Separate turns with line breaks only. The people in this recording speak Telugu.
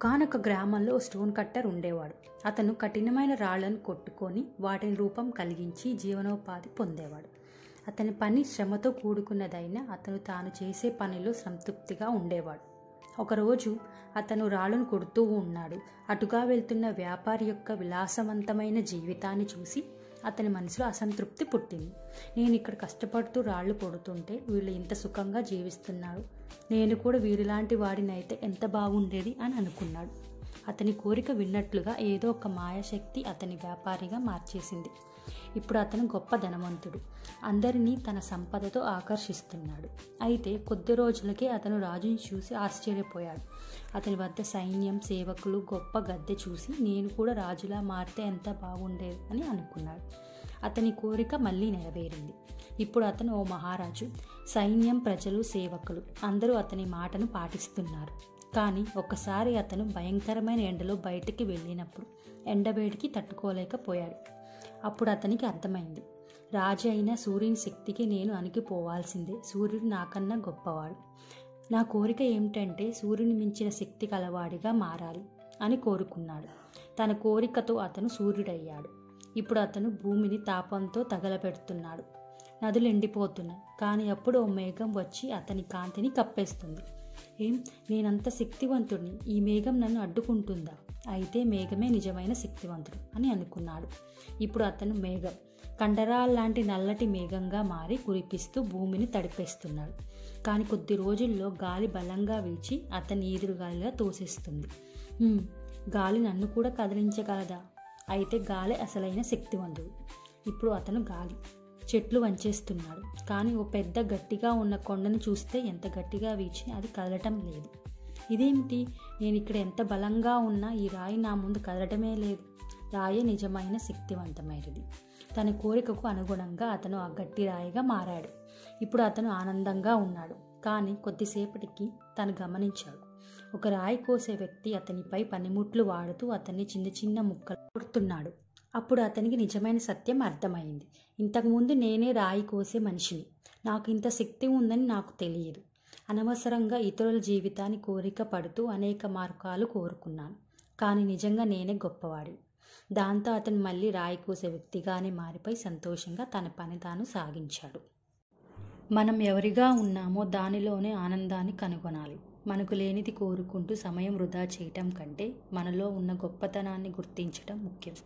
ఒకానొక గ్రామంలో స్టోన్ కట్టర్ ఉండేవాడు. అతను కఠినమైన రాళ్లను కొట్టుకొని వాటిని రూపం కలిగించి జీవనోపాధి పొందేవాడు. అతని పని శ్రమతో కూడుకున్నదైనా అతను తాను చేసే పనిలో సంతృప్తిగా ఉండేవాడు. ఒకరోజు అతను రాళ్లను కొడుతూ ఉన్నాడు. అటుగా వెళ్తున్న వ్యాపారి యొక్క విలాసవంతమైన జీవితాన్ని చూసి అతని మనసులో అసంతృప్తి పుట్టింది. నేను ఇక్కడ కష్టపడుతూ రాళ్లు కొడుతుంటే వీళ్ళు ఇంత సుఖంగా జీవిస్తున్నారు, నేను కూడా వీరిలాంటి వాడినైతే ఎంత బాగుండేది అని అనుకున్నాడు. అతని కోరిక విన్నట్లుగా ఏదో ఒక మాయాశక్తి అతని వ్యాపారిగా మార్చేసింది. ఇప్పుడు అతను గొప్ప ధనవంతుడు, అందరినీ తన సంపదతో ఆకర్షిస్తున్నాడు. అయితే కొద్ది రోజులకే అతను రాజుని చూసి ఆశ్చర్యపోయాడు. అతని వద్ద సైన్యం, సేవకులు, గొప్ప గద్దె చూసి నేను కూడా రాజులా మారితే ఎంత బాగుండేది అని అనుకున్నాడు. అతని కోరిక మళ్ళీ నెరవేరింది. ఇప్పుడు అతను ఓ మహారాజు. సైన్యం, ప్రజలు, సేవకులు అందరూ అతని మాటను పాటిస్తున్నారు. కానీ ఒకసారి అతను భయంకరమైన ఎండలో బయటికి వెళ్ళినప్పుడు ఎండవేడికి తట్టుకోలేకపోయాడు. అప్పుడు అతనికి అర్థమైంది, రాజు అయిన సూర్యుని శక్తికి నేను అణిగిపోవాల్సిందే. సూర్యుడు నాకన్నా గొప్పవాడు. నా కోరిక ఏమిటంటే సూర్యుని మించిన శక్తి కలవాడిగా మారాలి అని కోరుకున్నాడు. తన కోరికతో అతను సూర్యుడయ్యాడు. ఇప్పుడు అతను భూమిని తాపంతో తగలబెడుతున్నాడు. నదులు ఎండిపోతున్నాయి. కానీ అప్పుడు ఓ మేఘం వచ్చి అతని కాంతిని కప్పేస్తుంది. నేనంత శక్తివంతుడిని, ఈ మేఘం నన్ను అడ్డుకుంటుందా? అయితే మేఘమే నిజమైన శక్తివంతుడు అని అనుకున్నాడు. ఇప్పుడు అతను మేఘం, కండరాల్లాంటి నల్లటి మేఘంగా మారి కురిపిస్తూ భూమిని తడిపేస్తున్నాడు. కానీ కొద్ది రోజుల్లో గాలి బలంగా వీచి అతని ఈదురుగాలిగా తోసేస్తుంది. గాలి నన్ను కూడా కదిలించగలదా? అయితే గాలి అసలైన శక్తివంతుడు. ఇప్పుడు అతను గాలి. చెట్లు వంచేస్తున్నాడు. కానీ ఓ పెద్ద గట్టిగా ఉన్న కొండను చూస్తే ఎంత గట్టిగా వీచి అది కదలటం లేదు. ఇదేమిటి? నేను ఇక్కడ ఎంత బలంగా ఉన్నా ఈ రాయి నా ముందు కదలటమే లేదు. రాయి నిజమైన శక్తివంతమైనది. తన కోరికకు అనుగుణంగా అతను ఆ గట్టి రాయిగా మారాడు. ఇప్పుడు అతను ఆనందంగా ఉన్నాడు. కానీ కొద్దిసేపటికి తను గమనించాడు, ఒక రాయి కోసే వ్యక్తి అతనిపై పనిముట్లు వాడుతూ అతన్ని చిన్న చిన్న ముక్కలు కొడుతున్నాడు. అప్పుడు అతనికి నిజమైన సత్యం అర్థమైంది. ఇంతకుముందు నేనే రాయి కోసే మనిషిని. నాకు ఇంత శక్తి ఉందని నాకు తెలియదు. అనవసరంగా ఇతరుల జీవితాన్ని కోరిక పడుతూ అనేక మార్గాలు కోరుకున్నాను. కానీ నిజంగా నేనే గొప్పవాడి. దాంతో అతను మళ్ళీ రాయి కోసే వ్యక్తిగానే మారిపోయి సంతోషంగా తన పని తాను సాగించాడు. మనం ఎవరిగా ఉన్నామో దానిలోనే ఆనందాన్ని కనుగొనాలి. మనకు లేనిది కోరుకుంటూ సమయం వృధా చేయటం కంటే మనలో ఉన్న గొప్పతనాన్ని గుర్తించడం ముఖ్యం.